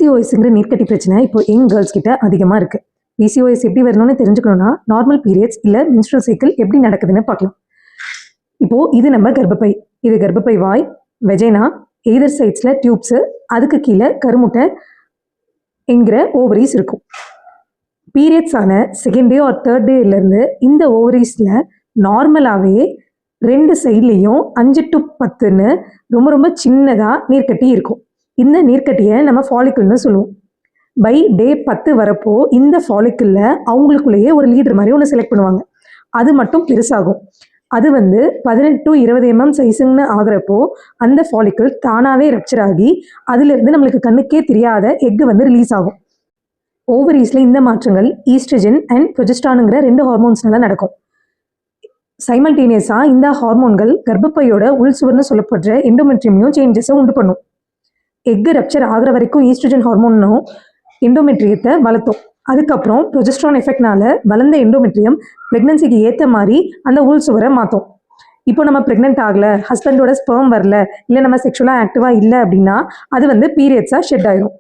பிசிஓஎஸ்ங்கிற நீர்க்கட்டி பிரச்சனை இப்போ young girls கிட்ட அதிகமாக இருக்குது. பிசிஓஎஸ் எப்படி வரணும்னு தெரிஞ்சுக்கணும்னா நார்மல் பீரியட்ஸ் இல்லை மென்ஸ்ட்ரல் சைக்கிள் எப்படி நடக்குதுன்னு பார்க்கலாம். இப்போது இது நம்ம கர்ப்பப்பை, இது கர்ப்பப்பை வாய், வெஜைனா, எய்தர் சைட்ஸில் டியூப்ஸு, அதுக்கு கீழே கருமுட்டை என்கிற ஓவரிஸ் இருக்கும். பீரியட்ஸ் ஆன செகண்ட் டே ஆர் தேர்ட் டேலேருந்து இந்த ஓவரிஸில் நார்மலாகவே 2 சைட்லேயும் 5 to 10ன்னு ரொம்ப ரொம்ப சின்னதாக நீர்க்கட்டி இருக்கும். இந்த நீர்க்கட்டியை நம்ம ஃபாலிக்கிள்னு சொல்லுவோம். பை டே 10 வரப்போ இந்த ஃபாலிக்கிளில் அவங்களுக்குள்ளேயே ஒரு லீடர் மாதிரி ஒன்று செலக்ட் பண்ணுவாங்க. அது மட்டும் பெருசாகும். அது 18 to 20 mm சைஸுன்னு ஆகிறப்போ அந்த ஃபாலிக்கிள் தானாகவே ரப்சர் ஆகி அதிலிருந்து நம்மளுக்கு கண்ணுக்கே தெரியாத எக்கு ரிலீஸ் ஆகும். ஓவரீஸில் இந்த மாற்றங்கள் ஈஸ்ட்ரஜன் அண்ட் ப்ரொஜெஸ்ட்ரானுங்கிற 2 ஹார்மோன்ஸ்னால நடக்கும். சைமல்டேனியஸாக இந்த ஹார்மோன்கள் கர்ப்பப்பையோட உள் சுவர்னு சொல்லப்படுற எண்டோமெட்ரியமையும் சேஞ்சஸை உண்டு பண்ணும். எக்கு ரப்சர் ஆகிற வரைக்கும் ஈஸ்ட்ரஜன் ஹார்மோனும் எண்டோமெட்ரியத்தை வளர்த்தும். அதுக்கப்புறம் ப்ரொஜெஸ்ட்ரான் எஃபெக்ட்னால வளர்ந்த எண்டோமெட்ரியம் ப்ரெக்னன்சிக்கு ஏற்ற மாதிரி அந்த உள் சுவரை மாற்றும். இப்போ நம்ம ப்ரெக்னென்ட் ஆகலை, ஹஸ்பண்டோட ஸ்பெர்ம் வரல, இல்லை நம்ம செக்ஷுவலாக ஆக்டிவாக இல்லை அப்படின்னா அது பீரியட்ஸாக ஷெட் ஆயிடும்.